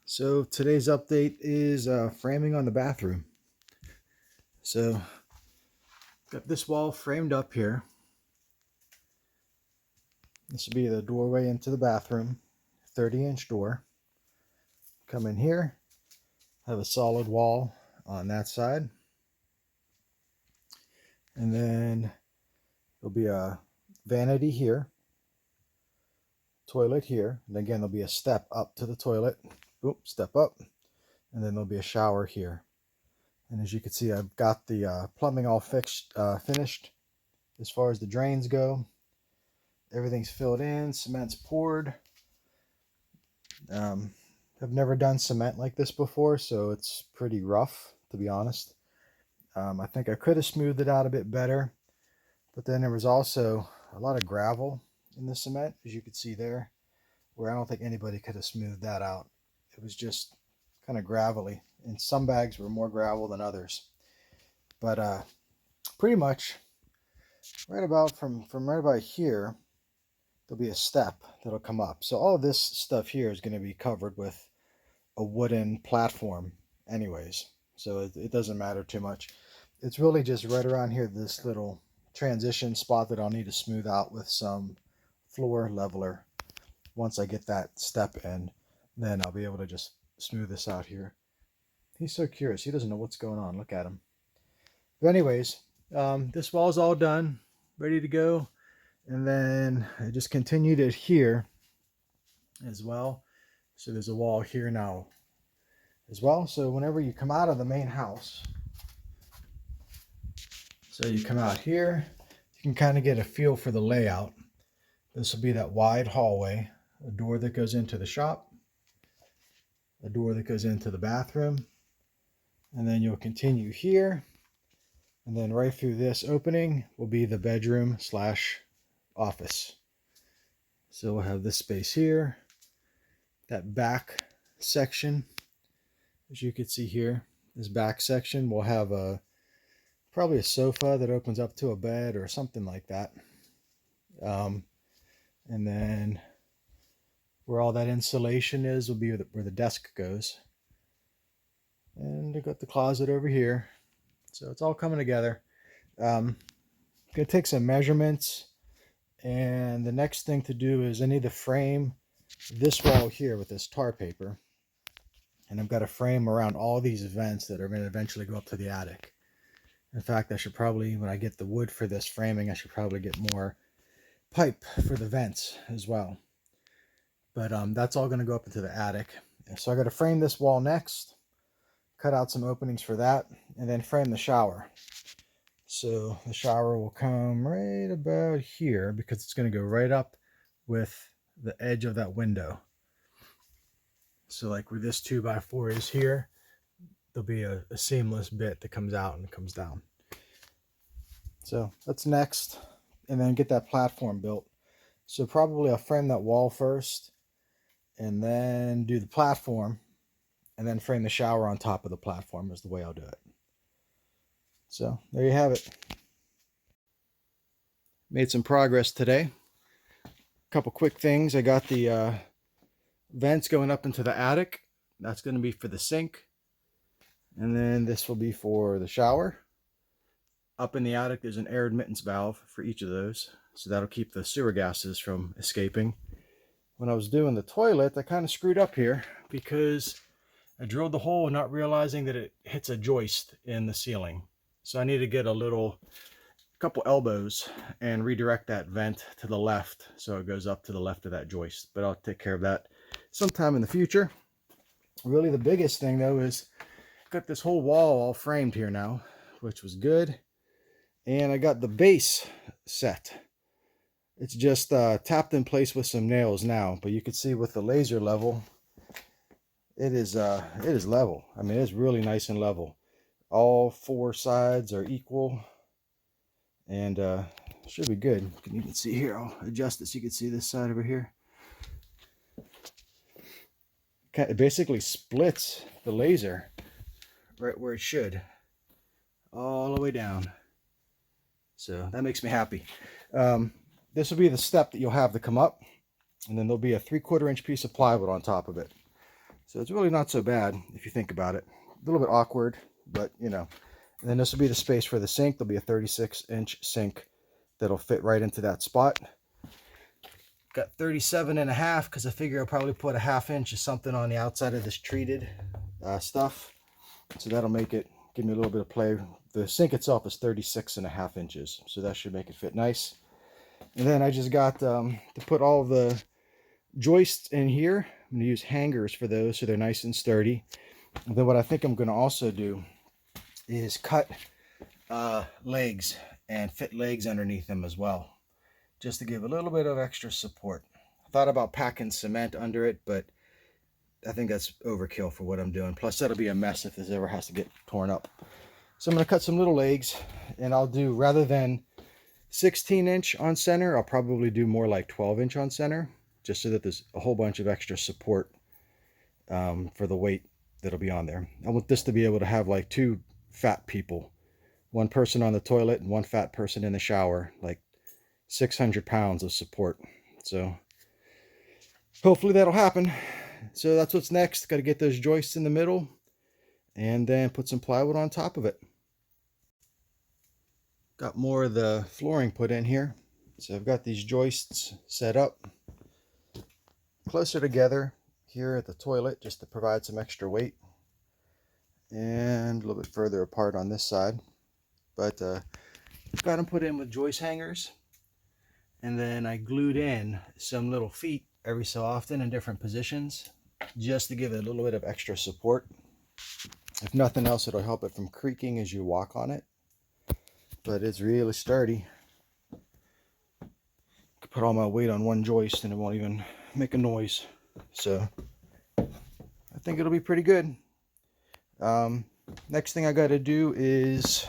So today's update is framing on the bathroom. So got this wall framed up here. This will be the doorway into the bathroom, 30-inch door. Come in here, have a solid wall on that side. And then there'll be a vanity here, toilet here. And again, there'll be a step up to the toilet. Boom, step up. And then there'll be a shower here. And as you can see, I've got the plumbing all finished. As far as the drains go, everything's filled in, cement's poured. I've never done cement like this before, so it's pretty rough, to be honest. I think I could have smoothed it out a bit better, but then there was also a lot of gravel in the cement, as you could see there, where I don't think anybody could have smoothed that out. It was just kind of gravelly, and some bags were more gravel than others. But pretty much right about from right about here, there'll be a step that'll come up. So all of this stuff here is going to be covered with a wooden platform anyways. So it doesn't matter too much. It's really just right around here, this little transition spot that I'll need to smooth out with some floor leveler. Once I get that step in, then I'll be able to just smooth this out here. He's so curious. He doesn't know what's going on. Look at him. But anyways, this wall's all done, ready to go. And then I just continued it here as well. So there's a wall here now as well. So whenever you come out of the main house, so you come out here, you can kind of get a feel for the layout. This will be that wide hallway, a door that goes into the shop, a door that goes into the bathroom, and then you'll continue here. And then right through this opening will be the bedroom slash office. So we'll have this space here, that back section, as you can see here, this back section will have probably a sofa that opens up to a bed or something like that. And then where all that insulation is will be where the desk goes. And we've got the closet over here. So it's all coming together. Gonna take some measurements, and the next thing to do is I need to frame this wall here with this tar paper, and I've got to frame around all these vents that are going to eventually go up to the attic. In fact, I should probably, when I get the wood for this framing, I should probably get more pipe for the vents as well. But that's all going to go up into the attic. So I got to frame this wall next, cut out some openings for that, and then frame the shower. So the shower will come right about here because it's going to go right up with the edge of that window. So like where this 2x4 is here, there'll be a seamless bit that comes out and comes down. So that's next, and then get that platform built. So probably I'll frame that wall first, and then do the platform, and then frame the shower on top of the platform is the way I'll do it. So there you have it. Made some progress today. A couple quick things. I got the vents going up into the attic. That's going to be for the sink. And then this will be for the shower. Up in the attic, there's an air admittance valve for each of those. So that'll keep the sewer gases from escaping. When I was doing the toilet, I kind of screwed up here because I drilled the hole not realizing that it hits a joist in the ceiling. So I need to get a couple elbows and redirect that vent to the left so it goes up to the left of that joist. But I'll take care of that sometime in the future. Really the biggest thing though is I got this whole wall all framed here now, which was good. And I got the base set. It's just tapped in place with some nails now, but you can see with the laser level, it is level. I mean, it's really nice and level. All four sides are equal, and should be good. You can even see here. I'll adjust it so you can see this side over here. It basically splits the laser right where it should, all the way down. So that makes me happy. This will be the step that you'll have to come up, and then there'll be a 3/4 inch piece of plywood on top of it. So it's really not so bad if you think about it. A little bit awkward, but you know. And then this will be the space for the sink. There'll be a 36-inch sink that'll fit right into that spot. Got 37.5 because I figure I'll probably put a 1/2 inch or something on the outside of this treated stuff. So that'll make it, give me a little bit of play. The sink itself is 36.5 inches, so that should make it fit nice. And then I just got to put all the joists in here. I'm going to use hangers for those so they're nice and sturdy. And then what I think I'm going to also do is cut legs and fit legs underneath them as well, just to give a little bit of extra support. I thought about packing cement under it, but I think that's overkill for what I'm doing. Plus that'll be a mess if this ever has to get torn up. So I'm going to cut some little legs, and I'll do, rather than 16-inch on center, I'll probably do more like 12-inch on center, just so that there's a whole bunch of extra support for the weight that'll be on there. I want this to be able to have like 2 fat people, one person on the toilet and one fat person in the shower, like 600 pounds of support. So hopefully that'll happen. So that's what's next. Got to get those joists in the middle and then put some plywood on top of it. Got more of the flooring put in here. So I've got these joists set up closer together here at the toilet just to provide some extra weight, and a little bit further apart on this side. But got them put in with joist hangers, and then I glued in some little feet every so often in different positions just to give it a little bit of extra support. If nothing else, it'll help it from creaking as you walk on it, but it's really sturdy. I could put all my weight on one joist and it won't even make a noise. So I think it'll be pretty good. Next thing I got to do is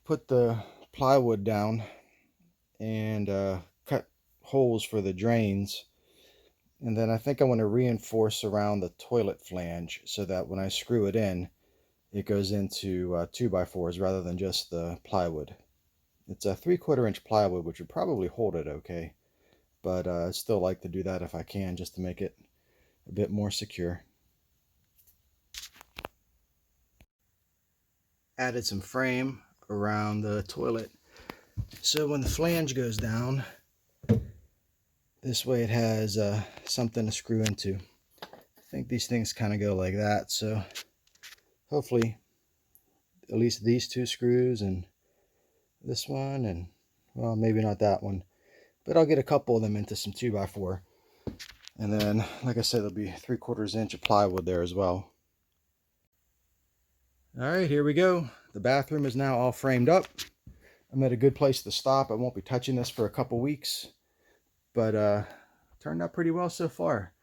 put the plywood down and cut holes for the drains. And then I think I want to reinforce around the toilet flange so that when I screw it in, it goes into 2x4s rather than just the plywood. It's a 3/4 inch plywood, which would probably hold it okay, but I still like to do that if I can, just to make it a bit more secure. Added some frame around the toilet, so when the flange goes down, this way it has something to screw into. I think these things kind of go like that, so hopefully at least these 2 screws and this one, and well, maybe not that one, but I'll get a couple of them into some 2x4. And then, like I said, there'll be 3/4 inch of plywood there as well. All right, here we go. The bathroom is now all framed up. I'm at a good place to stop. I won't be touching this for a couple weeks, but turned out pretty well so far.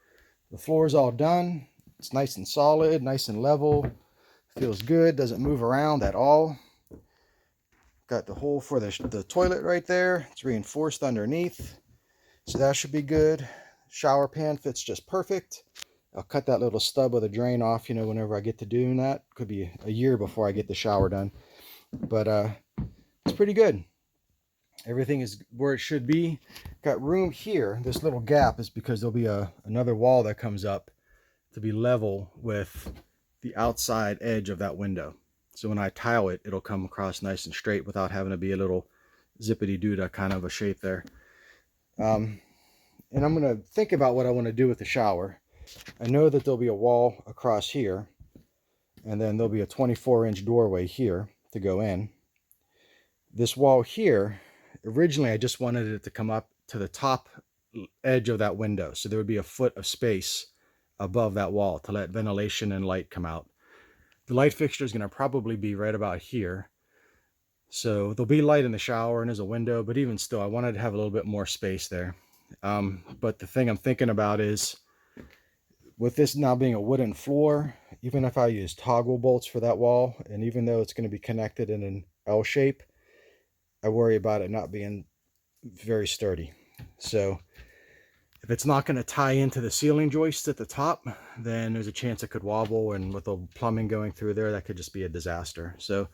The floor is all done. It's nice and solid, nice and level. Feels good, doesn't move around at all. Got the hole for the toilet right there. It's reinforced underneath, so that should be good. Shower pan fits just perfect. I'll cut that little stub of the drain off, you know, whenever I get to doing that. Could be a year before I get the shower done, but it's pretty good. Everything is where it should be. Got room here. This little gap is because there'll be another wall that comes up to be level with the outside edge of that window. So when I tile it, it'll come across nice and straight without having to be a little zippity-doo-dah kind of a shape there. And I'm going to think about what I want to do with the shower. I know that there'll be a wall across here, and then there'll be a 24-inch doorway here to go in. This wall here, originally I just wanted it to come up to the top edge of that window, so there would be a foot of space above that wall to let ventilation and light come out. The light fixture is going to probably be right about here, so there'll be light in the shower and there's a window, but even still I wanted to have a little bit more space there. But the thing I'm thinking about is, with this now being a wooden floor, even if I use toggle bolts for that wall, and even though it's going to be connected in an L shape, I worry about it not being very sturdy. So if it's not going to tie into the ceiling joists at the top, then there's a chance it could wobble, and with the plumbing going through there, that could just be a disaster. So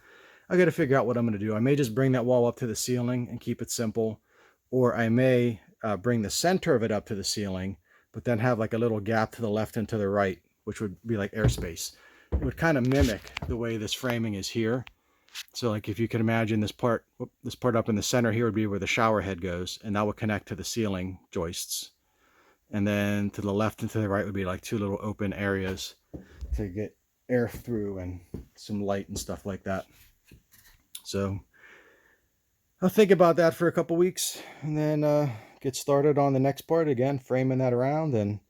I got to figure out what I'm going to do. I may just bring that wall up to the ceiling and keep it simple, or I may bring the center of it up to the ceiling, but then have like a little gap to the left and to the right, which would be like airspace. It would kind of mimic the way this framing is here. So like if you can imagine this part up in the center here would be where the shower head goes, and that would connect to the ceiling joists. And then to the left and to the right would be like two little open areas to get air through and some light and stuff like that. So I'll think about that for a couple weeks and then get started on the next part again, framing that around. And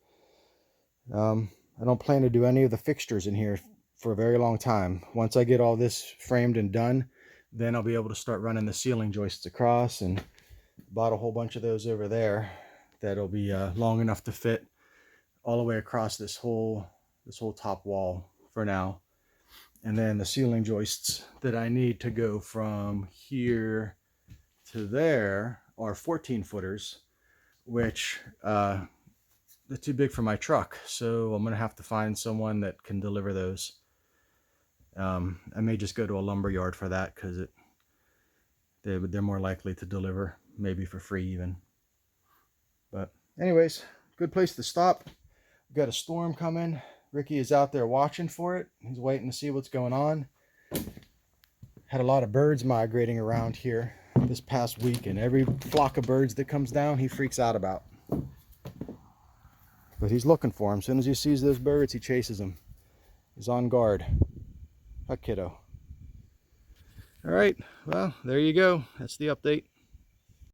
I don't plan to do any of the fixtures in here for a very long time. Once I get all this framed and done, then I'll be able to start running the ceiling joists across, and bought a whole bunch of those over there that'll be long enough to fit all the way across this whole top wall for now. And then the ceiling joists that I need to go from here to there are 14 footers, which they're too big for my truck, so I'm gonna have to find someone that can deliver those. I may just go to a lumber yard for that, because they're more likely to deliver, maybe for free even. But anyways, good place to stop. We've got a storm coming. Ricky is out there watching for it. He's waiting to see what's going on. Had a lot of birds migrating around here this past week, and every flock of birds that comes down, he freaks out about. But he's looking for them. As soon as he sees those birds, he chases them. He's on guard. Hi, kiddo. All right, well, there you go. That's the update.